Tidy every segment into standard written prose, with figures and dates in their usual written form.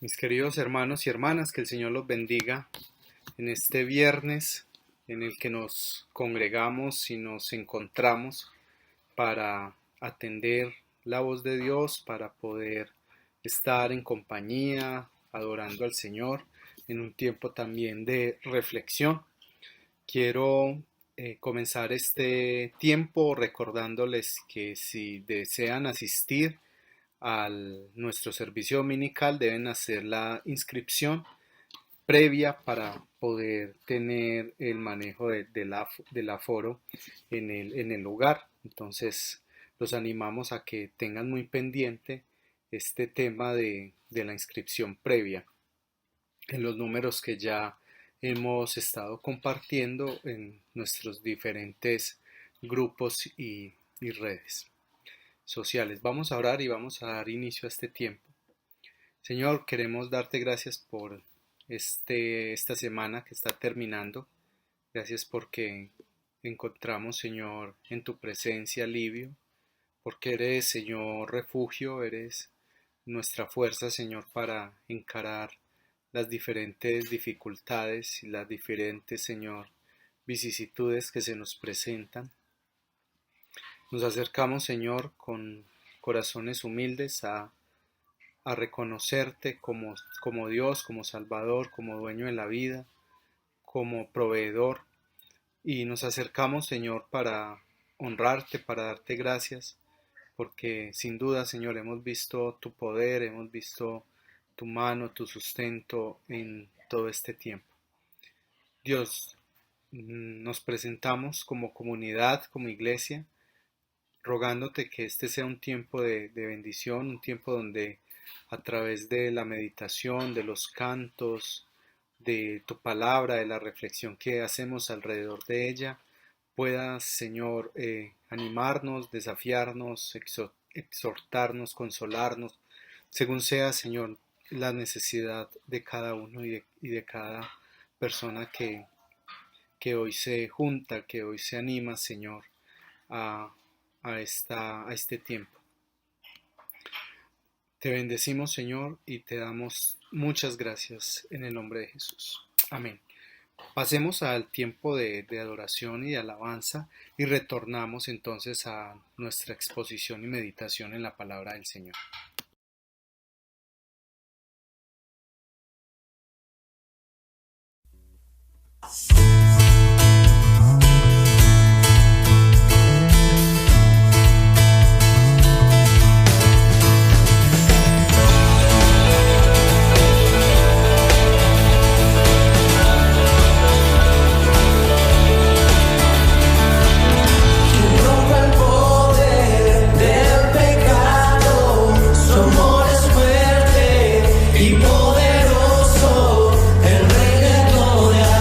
Mis queridos hermanos y hermanas, que el Señor los bendiga en este viernes en el que nos congregamos y nos encontramos para atender la voz de Dios, para poder estar en compañía, adorando al Señor, en un tiempo también de reflexión. Quiero comenzar este tiempo recordándoles que si desean asistir a nuestro servicio dominical deben hacer la inscripción previa para poder tener el manejo del aforo en el lugar. Entonces los animamos a que tengan muy pendiente este tema de la inscripción previa en los números que ya hemos estado compartiendo en nuestros diferentes grupos y redes sociales. Vamos a orar y vamos a dar inicio a este tiempo. Señor, queremos darte gracias por esta semana que está terminando. Gracias porque encontramos, Señor, en tu presencia alivio, porque eres, Señor, refugio, eres nuestra fuerza, Señor, para encarar las diferentes dificultades y las diferentes, Señor, vicisitudes que se nos presentan. Nos acercamos, Señor, con corazones humildes a reconocerte como Dios, como Salvador, como dueño de la vida, como proveedor. Y nos acercamos, Señor, para honrarte, para darte gracias, porque sin duda, Señor, hemos visto tu poder, hemos visto tu mano, tu sustento en todo este tiempo. Dios, nos presentamos como comunidad, como iglesia, rogándote que este sea un tiempo de bendición, un tiempo donde a través de la meditación, de los cantos, de tu palabra, de la reflexión que hacemos alrededor de ella, puedas, Señor, animarnos, desafiarnos, exhortarnos, consolarnos, según sea, Señor, la necesidad de cada uno y de cada persona que hoy se junta, que hoy se anima, Señor, a este tiempo. Te bendecimos, Señor, y te damos muchas gracias en el nombre de Jesús. Amén. Pasemos al tiempo de adoración y de alabanza y retornamos entonces a nuestra exposición y meditación en la palabra del Señor. Y poderoso, el Rey de gloria.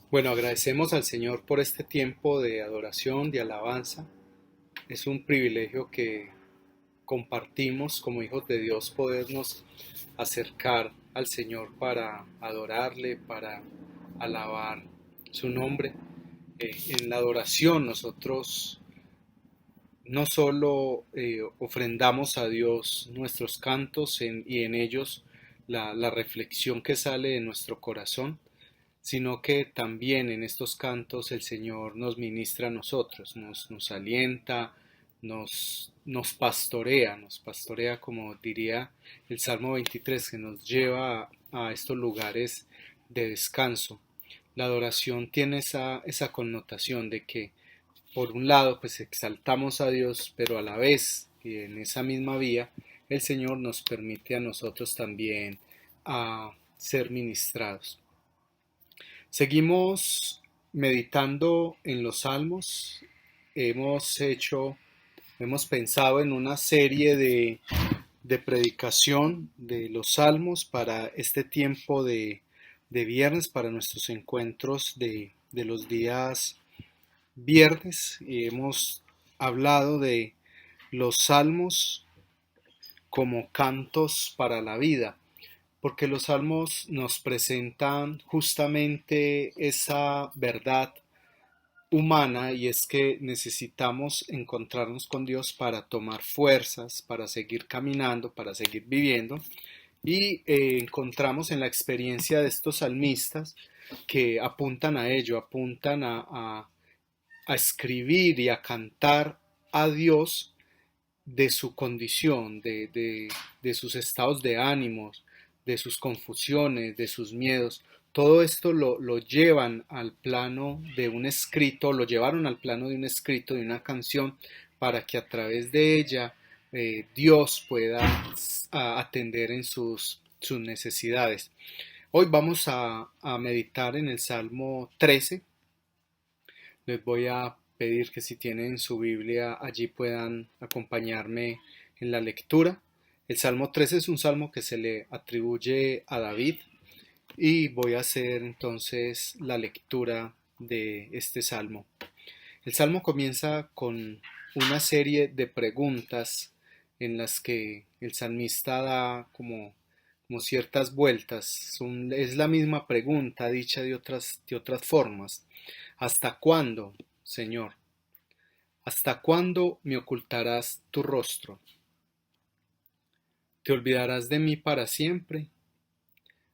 Bueno, agradecemos al Señor por este tiempo de adoración, de alabanza. Es un privilegio que compartimos como hijos de Dios, podernos acercar al Señor para adorarle, para alabar su nombre. En la adoración nosotros no solo ofrendamos a Dios nuestros cantos y en ellos la reflexión que sale de nuestro corazón, sino que también en estos cantos el Señor nos ministra a nosotros, nos alienta, nos pastorea como diría el Salmo 23, que nos lleva a estos lugares de descanso. La adoración tiene esa connotación de que por un lado pues exaltamos a Dios, pero a la vez y en esa misma vía el Señor nos permite a nosotros también a ser ministrados. Seguimos meditando en los salmos. Hemos hecho, hemos pensado en una serie de predicación de los salmos para este tiempo de viernes, para nuestros encuentros de los días viernes. Y hemos hablado de los salmos como cantos para la vida, porque los salmos nos presentan justamente esa verdad humana, y es que necesitamos encontrarnos con Dios para tomar fuerzas, para seguir caminando, para seguir viviendo, y encontramos en la experiencia de estos salmistas que apuntan a ello, apuntan a escribir y a cantar a Dios de su condición, de sus estados de ánimos, de sus confusiones, de sus miedos. Todo esto lo llevan al plano de un escrito, lo llevaron al plano de un escrito, de una canción, para que a través de ella Dios pueda atender en sus necesidades. Hoy vamos a meditar en el Salmo 13. Les voy a pedir que si tienen su Biblia allí puedan acompañarme en la lectura. El Salmo 13 es un salmo que se le atribuye a David y voy a hacer entonces la lectura de este salmo. El salmo comienza con una serie de preguntas en las que el salmista da como ciertas vueltas. Es la misma pregunta dicha de otras formas. ¿Hasta cuándo, Señor? ¿Hasta cuándo me ocultarás tu rostro? ¿Te olvidarás de mí para siempre?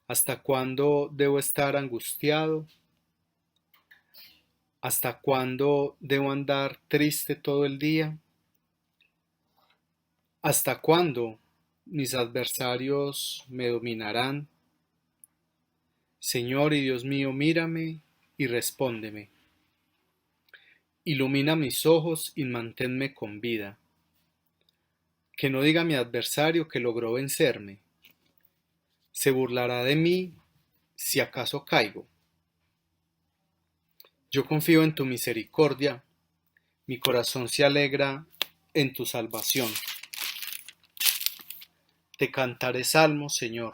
¿Hasta cuándo debo estar angustiado? ¿Hasta cuándo debo andar triste todo el día? ¿Hasta cuándo mis adversarios me dominarán? Señor y Dios mío, mírame y respóndeme. Ilumina mis ojos y manténme con vida. Que no diga mi adversario que logró vencerme. Se burlará de mí si acaso caigo. Yo confío en tu misericordia, mi corazón se alegra en tu salvación. Te cantaré salmos, Señor,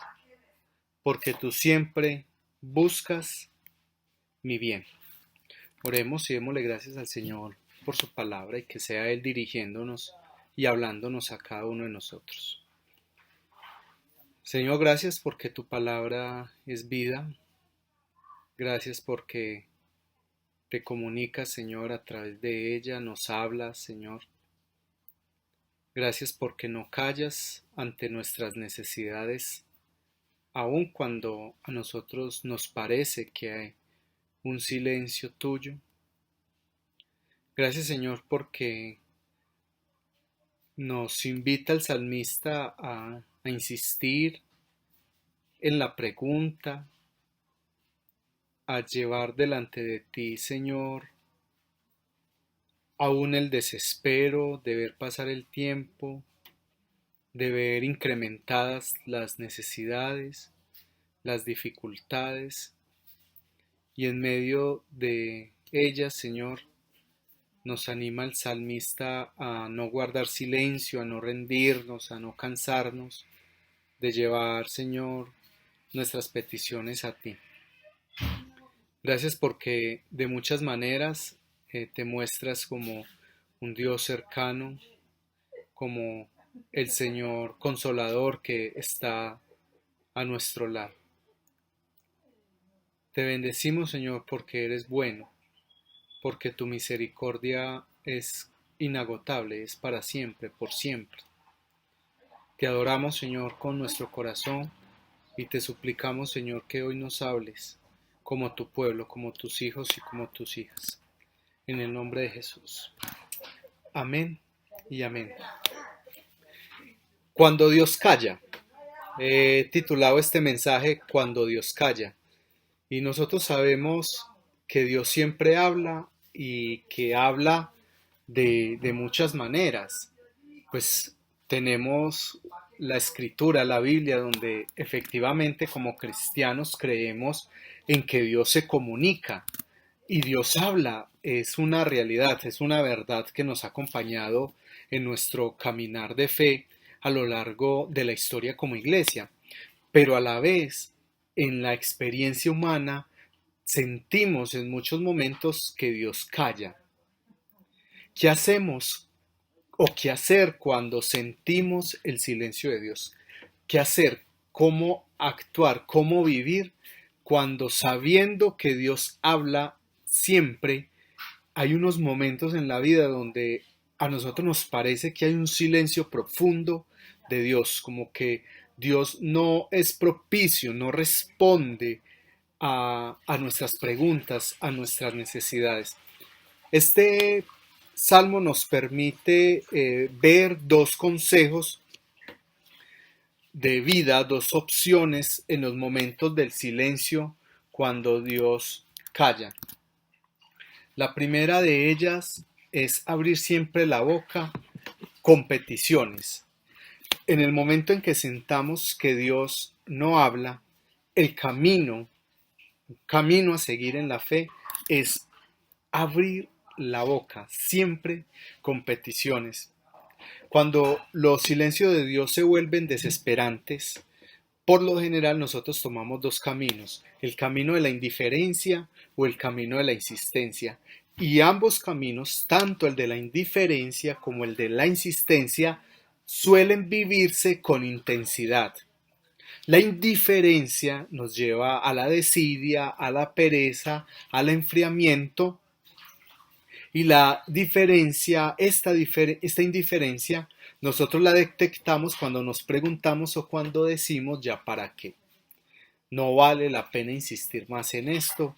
porque tú siempre buscas mi bien. Oremos y démosle gracias al Señor por su palabra y que sea Él dirigiéndonos y hablándonos a cada uno de nosotros. Señor, gracias porque tu palabra es vida. Gracias porque te comunicas, Señor, a través de ella, nos hablas, Señor. Gracias porque no callas ante nuestras necesidades, aun cuando a nosotros nos parece que hay un silencio tuyo. Gracias, Señor, porque nos invita el salmista a insistir en la pregunta, a llevar delante de ti, Señor, aún el desespero de ver pasar el tiempo, de ver incrementadas las necesidades, las dificultades, y en medio de ellas, Señor, nos anima el salmista a no guardar silencio, a no rendirnos, a no cansarnos de llevar, Señor, nuestras peticiones a ti. Gracias porque de muchas maneras te muestras como un Dios cercano, como el Señor consolador que está a nuestro lado. Te bendecimos, Señor, porque eres bueno, porque tu misericordia es inagotable, es para siempre, por siempre. Te adoramos, Señor, con nuestro corazón y te suplicamos, Señor, que hoy nos hables como tu pueblo, como tus hijos y como tus hijas. En el nombre de Jesús. Amén y amén. Cuando Dios calla. He titulado este mensaje Cuando Dios calla. Y nosotros sabemos que Dios siempre habla y que habla de muchas maneras. Pues tenemos la escritura, la Biblia, donde efectivamente como cristianos creemos en que Dios se comunica y Dios habla. Es una realidad, es una verdad que nos ha acompañado en nuestro caminar de fe a lo largo de la historia como iglesia. Pero a la vez, en la experiencia humana, sentimos en muchos momentos que Dios calla. ¿Qué hacemos o qué hacer cuando sentimos el silencio de Dios? ¿Qué hacer? ¿Cómo actuar? ¿Cómo vivir cuando sabiendo que Dios habla siempre, hay unos momentos en la vida donde a nosotros nos parece que hay un silencio profundo de Dios, como que Dios no es propicio, no responde a nuestras preguntas, a nuestras necesidades? Este salmo nos permite ver dos consejos de vida, dos opciones en los momentos del silencio cuando Dios calla. La primera de ellas es abrir siempre la boca con peticiones. En el momento en que sentamos que Dios no habla, el camino a seguir en la fe es abrir la boca, siempre con peticiones. Cuando los silencios de Dios se vuelven desesperantes, por lo general nosotros tomamos dos caminos, el camino de la indiferencia o el camino de la insistencia. Y ambos caminos, tanto el de la indiferencia como el de la insistencia, suelen vivirse con intensidad. La indiferencia nos lleva a la desidia, a la pereza, al enfriamiento, y la diferencia, esta indiferencia, nosotros la detectamos cuando nos preguntamos o cuando decimos ya para qué. No vale la pena insistir más en esto,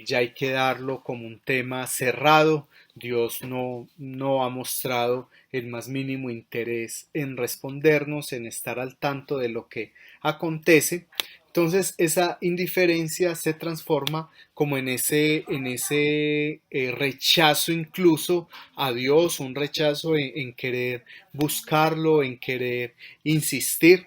ya hay que darlo como un tema cerrado. Dios no ha mostrado el más mínimo interés en respondernos, en estar al tanto de lo que acontece. Entonces esa indiferencia se transforma como en ese rechazo incluso a Dios, un rechazo en querer buscarlo, en querer insistir.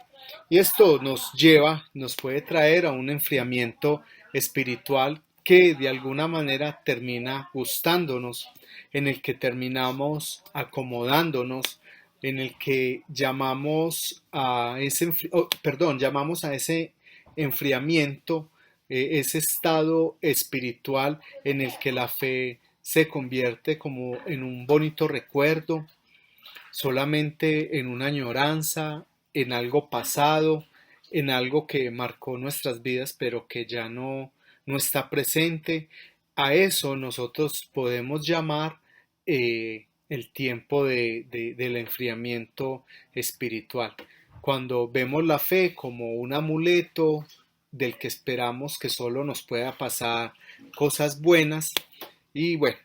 Y esto nos puede traer a un enfriamiento espiritual que de alguna manera termina gustándonos, en el que terminamos acomodándonos, en el que llamamos a ese enfriamiento, ese estado espiritual en el que la fe se convierte como en un bonito recuerdo, solamente en una añoranza, en algo pasado, en algo que marcó nuestras vidas, pero que ya no está presente. A eso nosotros podemos llamar el tiempo del enfriamiento espiritual. Cuando vemos la fe como un amuleto del que esperamos que solo nos pueda pasar cosas buenas, y bueno,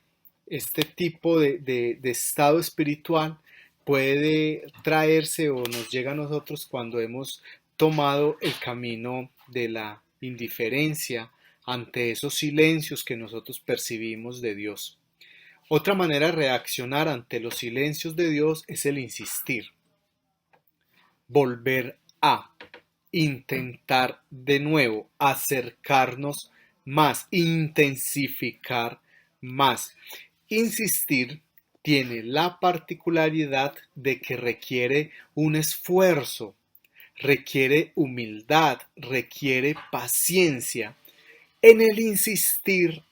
este tipo de estado espiritual puede traerse o nos llega a nosotros cuando hemos tomado el camino de la indiferencia ante esos silencios que nosotros percibimos de Dios. Otra manera de reaccionar ante los silencios de Dios es el insistir, volver a, intentar de nuevo, acercarnos más, intensificar más. Insistir tiene la particularidad de que requiere un esfuerzo, requiere humildad, requiere paciencia. en el insistir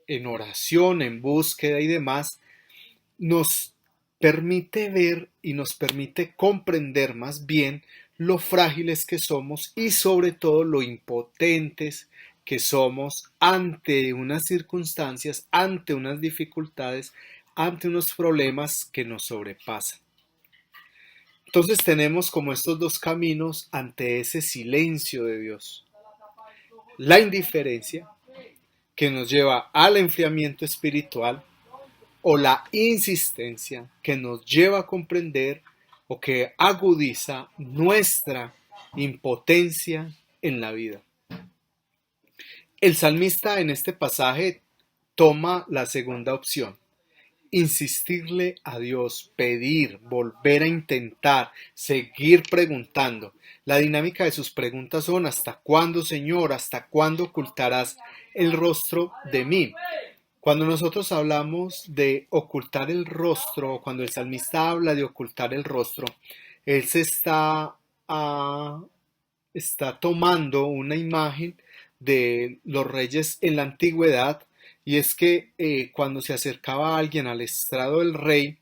en oración, en búsqueda y demás, nos permite ver y nos permite comprender más bien lo frágiles que somos y sobre todo lo impotentes que somos ante unas circunstancias, ante unas dificultades, ante unos problemas que nos sobrepasan. Entonces tenemos como estos dos caminos ante ese silencio de Dios. La indiferencia, que nos lleva al enfriamiento espiritual, o la insistencia, que nos lleva a comprender o que agudiza nuestra impotencia en la vida. El salmista en este pasaje toma la segunda opción: insistirle a Dios, pedir, volver a intentar, seguir preguntando. La dinámica de sus preguntas son: ¿hasta cuándo, Señor? ¿Hasta cuándo ocultarás el rostro de mí? Cuando nosotros hablamos de ocultar el rostro, o cuando el salmista habla de ocultar el rostro, él se está tomando una imagen de los reyes en la antigüedad, y es que cuando se acercaba alguien al estrado del rey,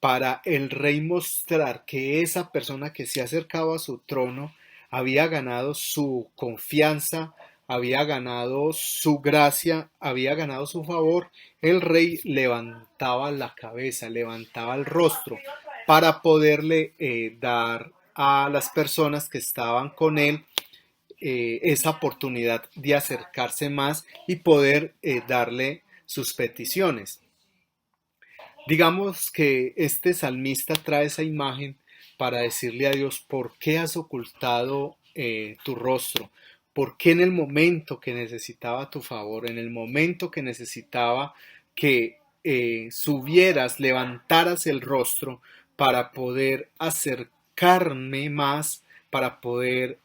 para el rey mostrar que esa persona que se acercaba a su trono había ganado su confianza, había ganado su gracia, había ganado su favor, el rey levantaba la cabeza, levantaba el rostro para poderle dar a las personas que estaban con él esa oportunidad de acercarse más y poder darle sus peticiones. Digamos que este salmista trae esa imagen para decirle a Dios: ¿por qué has ocultado tu rostro? ¿Por qué en el momento que necesitaba tu favor, en el momento que necesitaba que subieras, levantaras el rostro para poder acercarme más, para poder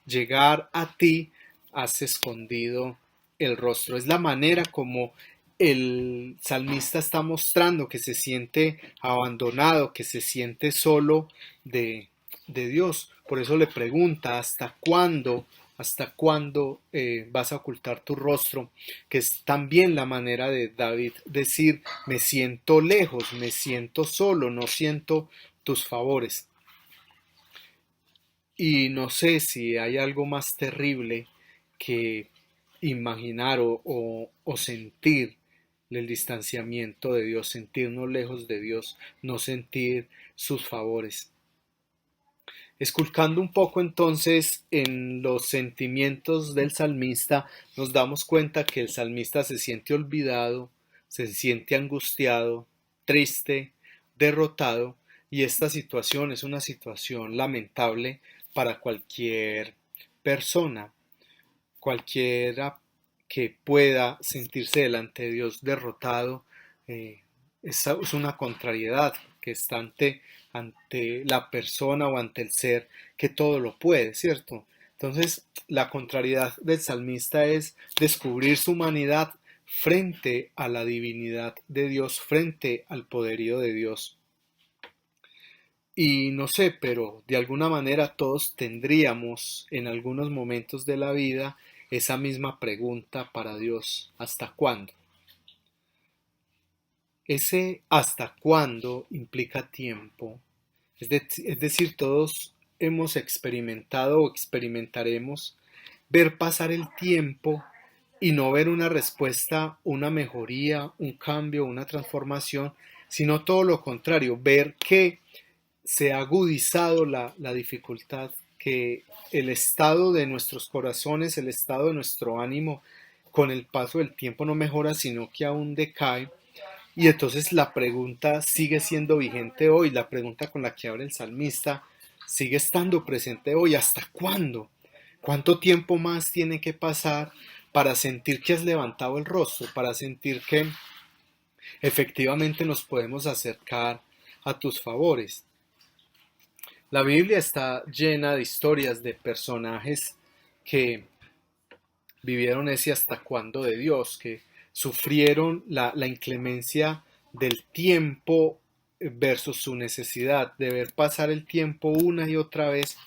llegar a ti, has escondido el rostro? Es la manera como el salmista está mostrando que se siente abandonado, que se siente solo de Dios. Por eso le pregunta: ¿hasta cuándo? ¿Hasta cuándo vas a ocultar tu rostro? Que es también la manera de David decir: me siento lejos, me siento solo, no siento tus favores. Y no sé si hay algo más terrible que imaginar o sentir el distanciamiento de Dios, sentirnos lejos de Dios, no sentir sus favores. Esculcando un poco entonces en los sentimientos del salmista, nos damos cuenta que el salmista se siente olvidado, se siente angustiado, triste, derrotado, y esta situación es una situación lamentable para cualquier persona, cualquiera que pueda sentirse delante de Dios derrotado. Es una contrariedad que está ante la persona o ante el ser que todo lo puede, ¿cierto? Entonces, la contrariedad del salmista es descubrir su humanidad frente a la divinidad de Dios, frente al poderío de Dios. Y no sé, pero de alguna manera todos tendríamos en algunos momentos de la vida esa misma pregunta para Dios: ¿hasta cuándo? Ese hasta cuándo implica tiempo. Es decir, todos hemos experimentado o experimentaremos ver pasar el tiempo y no ver una respuesta, una mejoría, un cambio, una transformación, sino todo lo contrario, ver que se ha agudizado la dificultad, que el estado de nuestros corazones, el estado de nuestro ánimo con el paso del tiempo no mejora, sino que aún decae. Y entonces la pregunta sigue siendo vigente hoy, la pregunta con la que abre el salmista sigue estando presente hoy: ¿hasta cuándo? ¿Cuánto tiempo más tiene que pasar para sentir que has levantado el rostro, para sentir que efectivamente nos podemos acercar a tus favores? La Biblia está llena de historias de personajes que vivieron ese hasta cuándo de Dios, que sufrieron la inclemencia del tiempo versus su necesidad de ver pasar el tiempo una y otra vez,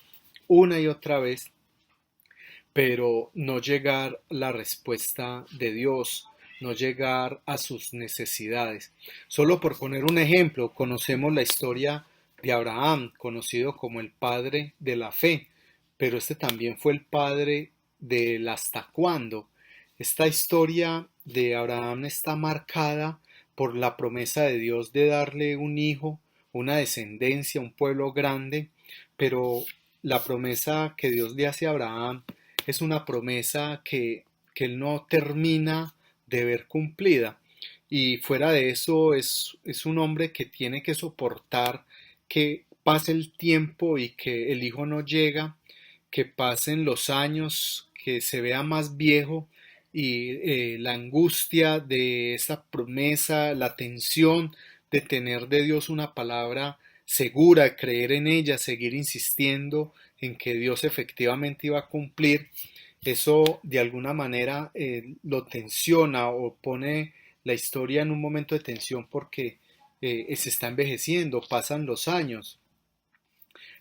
pero no llegar a la respuesta de Dios, no llegar a sus necesidades. Solo por poner un ejemplo, conocemos la historia de Abraham, conocido como el padre de la fe, pero este también fue el padre del hasta cuándo. Esta historia de Abraham está marcada por la promesa de Dios de darle un hijo, una descendencia, un pueblo grande, pero la promesa que Dios le hace a Abraham es una promesa que él no termina de ver cumplida. Y fuera de eso es un hombre que tiene que soportar que pase el tiempo y que el hijo no llega, que pasen los años, que se vea más viejo y la angustia de esa promesa, la tensión de tener de Dios una palabra segura, creer en ella, seguir insistiendo en que Dios efectivamente iba a cumplir, eso de alguna manera lo tensiona o pone la historia en un momento de tensión porque se está envejeciendo, pasan los años.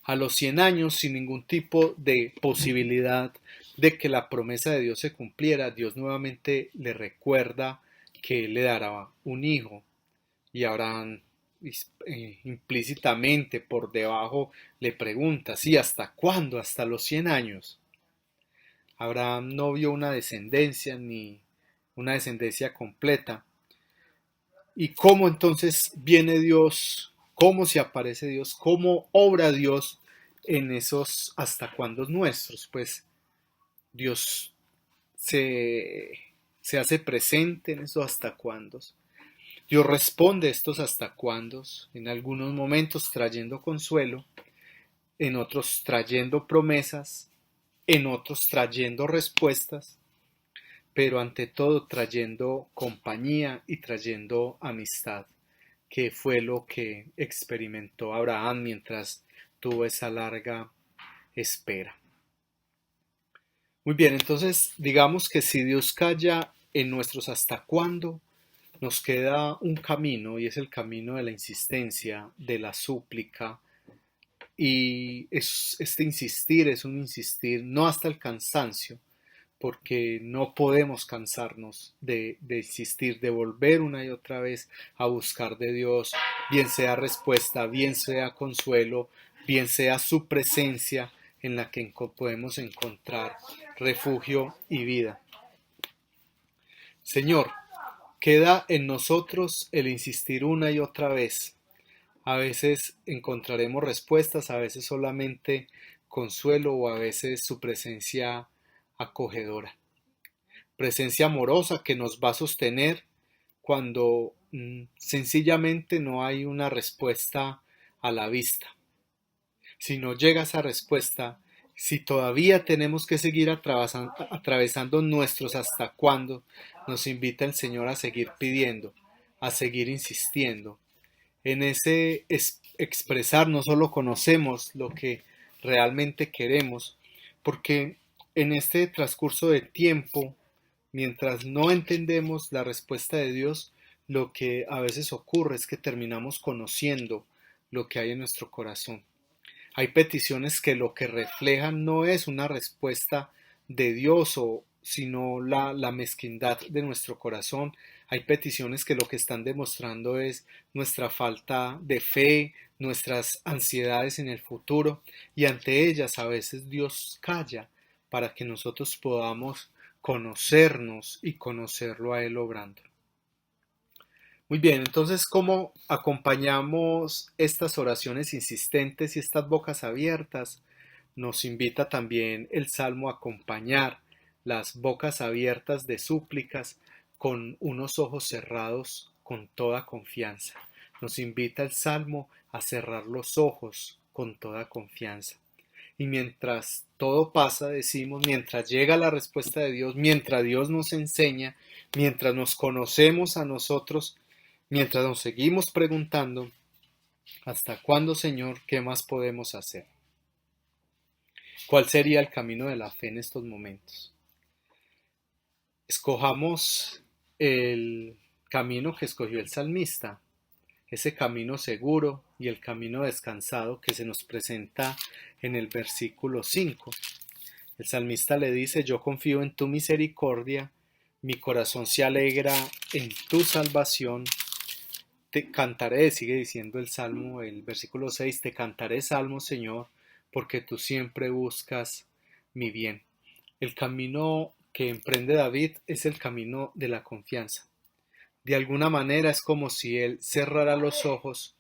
A los 100 años, sin ningún tipo de posibilidad de que la promesa de Dios se cumpliera, Dios nuevamente le recuerda que Él le dará un hijo. Y Abraham implícitamente por debajo le pregunta, sí, ¿hasta cuándo? ¿Hasta los 100 años? Abraham no vio una descendencia ni una descendencia completa. ¿Y cómo entonces viene Dios? ¿Cómo se aparece Dios? ¿Cómo obra Dios en esos hasta cuándo nuestros? Pues Dios se hace presente en esos hasta cuándo. Dios responde estos hasta cuándo, en algunos momentos trayendo consuelo, en otros trayendo promesas, en otros trayendo respuestas, pero ante todo trayendo compañía y trayendo amistad, que fue lo que experimentó Abraham mientras tuvo esa larga espera. Muy bien, entonces digamos que si Dios calla en nuestros hasta cuándo, nos queda un camino y es el camino de la insistencia, de la súplica, y este insistir es un insistir no hasta el cansancio, porque no podemos cansarnos de insistir, de volver una y otra vez a buscar de Dios, bien sea respuesta, bien sea consuelo, bien sea su presencia en la que podemos encontrar refugio y vida. Señor, queda en nosotros el insistir una y otra vez. A veces encontraremos respuestas, a veces solamente consuelo o a veces su presencia acogedora. Presencia amorosa que nos va a sostener cuando sencillamente no hay una respuesta a la vista. Si no llega esa respuesta, si todavía tenemos que seguir atravesando nuestros hasta cuándo, nos invita el Señor a seguir pidiendo, a seguir insistiendo. En ese expresar no solo conocemos lo que realmente queremos, porque en este transcurso de tiempo, mientras no entendemos la respuesta de Dios, lo que a veces ocurre es que terminamos conociendo lo que hay en nuestro corazón. Hay peticiones que lo que reflejan no es una respuesta de Dios, sino la mezquindad de nuestro corazón. Hay peticiones que lo que están demostrando es nuestra falta de fe, nuestras ansiedades en el futuro, y ante ellas a veces Dios calla para que nosotros podamos conocernos y conocerlo a Él obrando. Muy bien, entonces, ¿cómo acompañamos estas oraciones insistentes y estas bocas abiertas? Nos invita también el Salmo a acompañar las bocas abiertas de súplicas con unos ojos cerrados con toda confianza. Nos invita el Salmo a cerrar los ojos con toda confianza. Y mientras todo pasa, decimos, mientras llega la respuesta de Dios, mientras Dios nos enseña, mientras nos conocemos a nosotros, mientras nos seguimos preguntando, ¿hasta cuándo, Señor? ¿Qué más podemos hacer? ¿Cuál sería el camino de la fe en estos momentos? Escojamos el camino que escogió el salmista, ese camino seguro y el camino descansado que se nos presenta en el versículo 5. El salmista le dice: yo confío en tu misericordia, mi corazón se alegra en tu salvación. Te cantaré, sigue diciendo el Salmo, el versículo 6, te cantaré salmos, Señor, porque tú siempre buscas mi bien. El camino que emprende David es el camino de la confianza. De alguna manera es como si él cerrara los ojos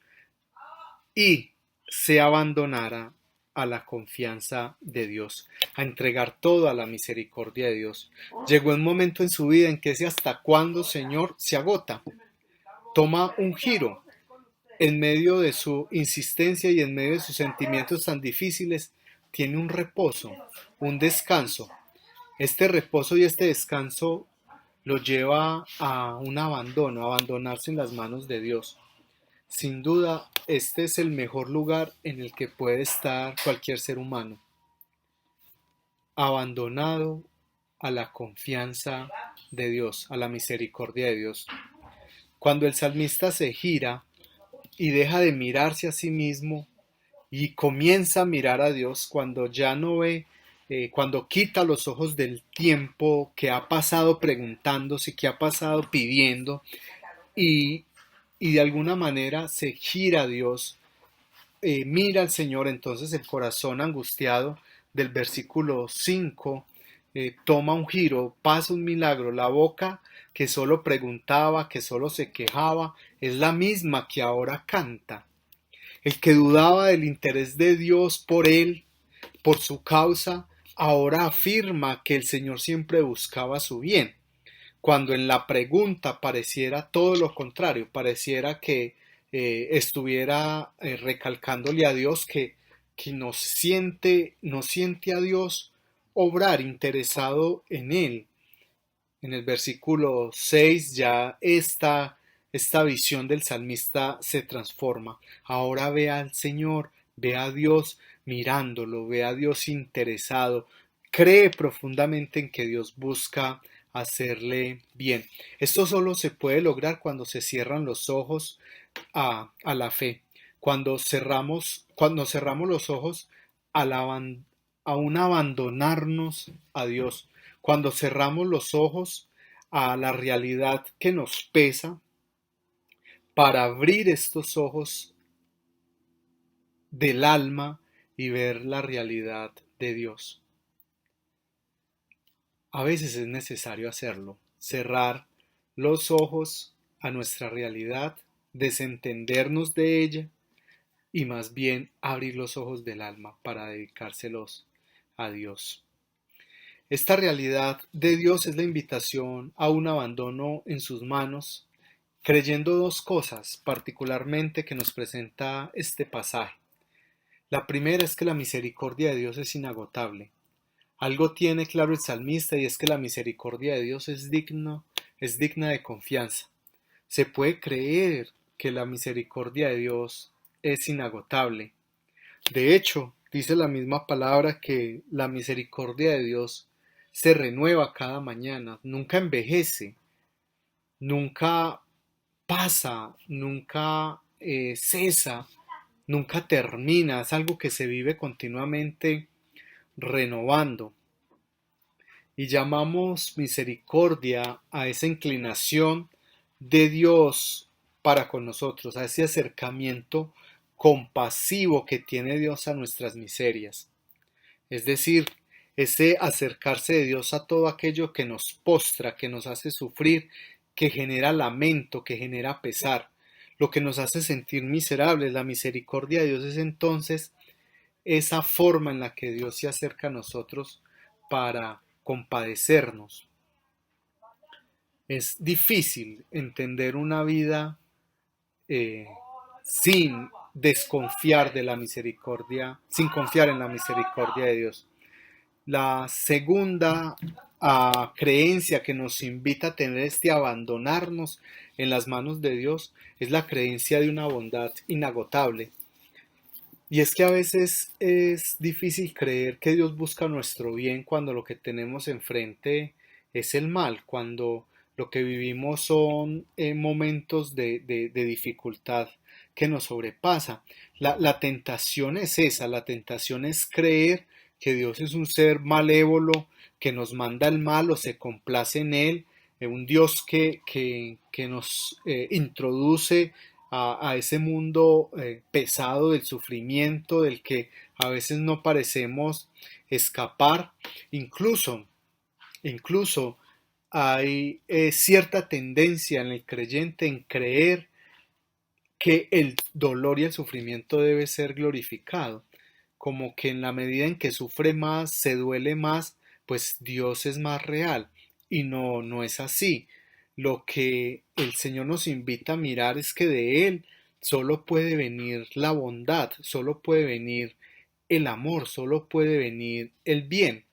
y se abandonara a la confianza de Dios, a entregar todo a la misericordia de Dios. Llegó un momento en su vida en que ese hasta cuándo, Señor, se agota. Toma un giro en medio de su insistencia y en medio de sus sentimientos tan difíciles. Tiene un reposo, un descanso. Este reposo y este descanso lo lleva a un abandono, a abandonarse en las manos de Dios. Sin duda, este es el mejor lugar en el que puede estar cualquier ser humano, abandonado a la confianza de Dios, a la misericordia de Dios. Cuando el salmista se gira y deja de mirarse a sí mismo y comienza a mirar a Dios, cuando ya no ve, cuando quita los ojos del tiempo que ha pasado preguntándose, que ha pasado pidiendo, y, y de alguna manera se gira a Dios, mira al Señor, entonces el corazón angustiado del versículo 5 toma un giro, pasa un milagro. La boca que solo preguntaba, que solo se quejaba, es la misma que ahora canta. El que dudaba del interés de Dios por él, por su causa, ahora afirma que el Señor siempre buscaba su bien, cuando en la pregunta pareciera todo lo contrario, pareciera que estuviera recalcándole a Dios que no siente a Dios obrar interesado en él. En el versículo 6 ya esta visión del salmista se transforma. Ahora ve al Señor, ve a Dios mirándolo, ve a Dios interesado, cree profundamente en que Dios busca hacerle bien. Esto solo se puede lograr cuando se cierran los ojos a la fe, cuando cerramos los ojos a un abandonarnos a Dios, cuando cerramos los ojos a la realidad que nos pesa, para abrir estos ojos del alma y ver la realidad de Dios. A veces es necesario hacerlo, cerrar los ojos a nuestra realidad, desentendernos de ella y más bien abrir los ojos del alma para dedicárselos a Dios. Esta realidad de Dios es la invitación a un abandono en sus manos, creyendo dos cosas particularmente que nos presenta este pasaje. La primera es que la misericordia de Dios es inagotable. Algo tiene claro el salmista, y es que la misericordia de Dios es digna de confianza. Se puede creer que la misericordia de Dios es inagotable. De hecho, dice la misma palabra que la misericordia de Dios se renueva cada mañana, nunca envejece, nunca pasa, nunca cesa, nunca termina, es algo que se vive continuamente renovando. Y llamamos misericordia a esa inclinación de Dios para con nosotros, a ese acercamiento compasivo que tiene Dios a nuestras miserias. Es decir, ese acercarse de Dios a todo aquello que nos postra, que nos hace sufrir, que genera lamento, que genera pesar, lo que nos hace sentir miserables. La misericordia de Dios es entonces esa forma en la que Dios se acerca a nosotros para compadecernos. Es difícil entender una vida eh, sin desconfiar de la misericordia, sin confiar en la misericordia de Dios. La segunda creencia que nos invita a tener este abandonarnos en las manos de Dios es la creencia de una bondad inagotable. Y es que a veces es difícil creer que Dios busca nuestro bien cuando lo que tenemos enfrente es el mal, cuando lo que vivimos son momentos de dificultad que nos sobrepasa. La tentación es esa, la tentación es creer que Dios es un ser malévolo que nos manda el mal o se complace en él, un Dios que nos introduce a ese mundo pesado del sufrimiento, del que a veces no parecemos escapar. Incluso hay cierta tendencia en el creyente en creer que el dolor y el sufrimiento debe ser glorificado, como que en la medida en que sufre más, se duele más, pues Dios es más real. Y no, no es así. Lo que el Señor nos invita a mirar es que de Él solo puede venir la bondad, solo puede venir el amor, solo puede venir el bien.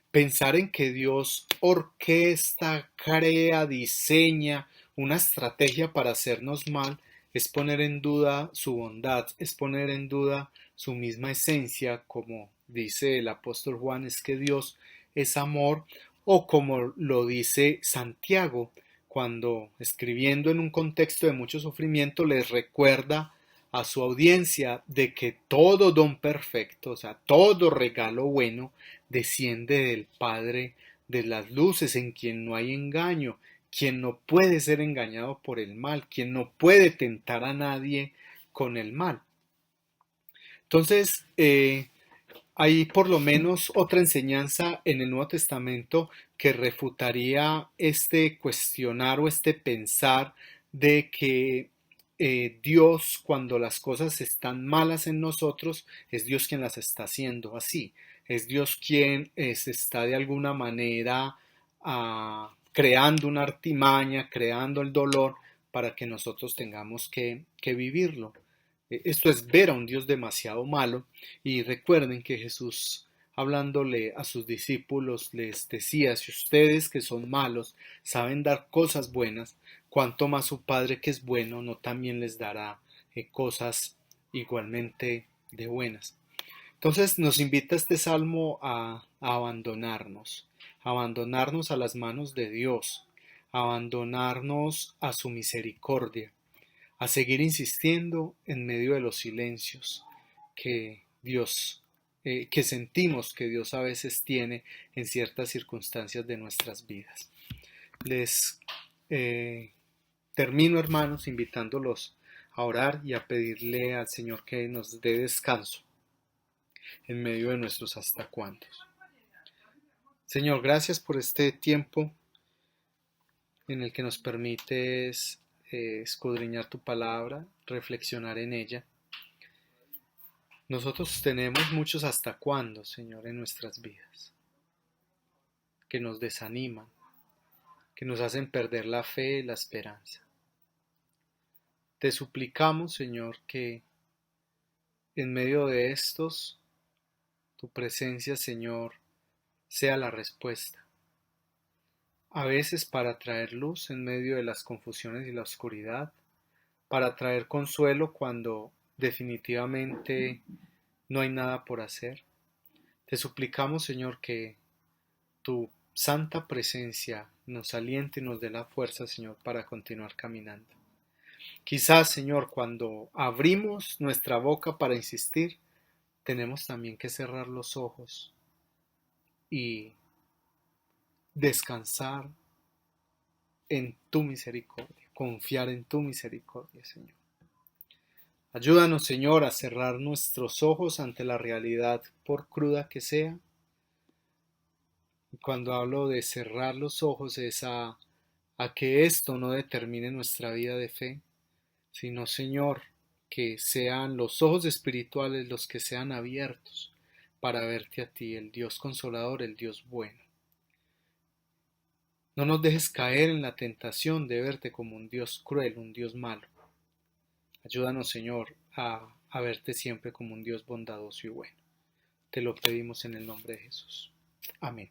Pensar en que Dios orquesta, crea, diseña una estrategia para hacernos mal es poner en duda su bondad, es poner en duda su misma esencia, como dice el apóstol Juan, es que Dios es amor, o como lo dice Santiago, cuando escribiendo en un contexto de mucho sufrimiento les recuerda a su audiencia de que todo don perfecto, o sea, todo regalo bueno, desciende del Padre de las luces, en quien no hay engaño, quien no puede ser engañado por el mal, quien no puede tentar a nadie con el mal. Entonces, hay por lo menos otra enseñanza en el Nuevo Testamento que refutaría este cuestionar o este pensar de que Dios, cuando las cosas están malas en nosotros, es Dios quien las está haciendo así. Es Dios quien se está de alguna manera creando una artimaña, creando el dolor para que nosotros tengamos que vivirlo. Esto es ver a un Dios demasiado malo, y recuerden que Jesús, hablándole a sus discípulos, les decía: si ustedes que son malos saben dar cosas buenas, cuánto más su Padre que es bueno no también les dará cosas igualmente de buenas. Entonces nos invita este salmo a abandonarnos a las manos de Dios, abandonarnos a su misericordia, a seguir insistiendo en medio de los silencios que que sentimos que Dios a veces tiene en ciertas circunstancias de nuestras vidas. Les eh, termino, hermanos, invitándolos a orar y a pedirle al Señor que nos dé descanso en medio de nuestros hasta cuántos. Señor, gracias por este tiempo en el que nos permites escudriñar tu palabra, reflexionar en ella. Nosotros tenemos muchos hasta cuándo, Señor, en nuestras vidas, que nos desaniman, que nos hacen perder la fe y la esperanza. Te suplicamos, Señor, que en medio de estos, tu presencia, Señor, sea la respuesta. A veces para traer luz en medio de las confusiones y la oscuridad, para traer consuelo cuando definitivamente no hay nada por hacer. Te suplicamos, Señor, que tu santa presencia nos aliente y nos dé la fuerza, Señor, para continuar caminando. Quizás, Señor, cuando abrimos nuestra boca para insistir, tenemos también que cerrar los ojos y descansar en tu misericordia, confiar en tu misericordia, Señor. Ayúdanos, Señor, a cerrar nuestros ojos ante la realidad, por cruda que sea. Y cuando hablo de cerrar los ojos es a que esto no determine nuestra vida de fe, sino, Señor, que sean los ojos espirituales los que sean abiertos para verte a ti, el Dios consolador, el Dios bueno. No nos dejes caer en la tentación de verte como un Dios cruel, un Dios malo. Ayúdanos, Señor, a verte siempre como un Dios bondadoso y bueno. Te lo pedimos en el nombre de Jesús. Amén.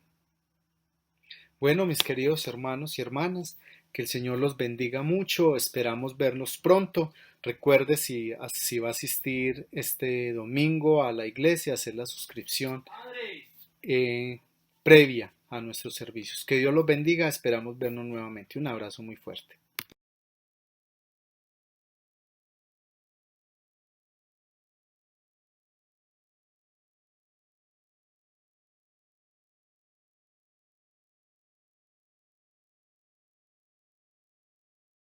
Bueno, mis queridos hermanos y hermanas, que el Señor los bendiga mucho. Esperamos vernos pronto. Recuerde si va a asistir este domingo a la iglesia, hacer la suscripción previa a nuestros servicios. Que Dios los bendiga. Esperamos vernos nuevamente. Un abrazo muy fuerte.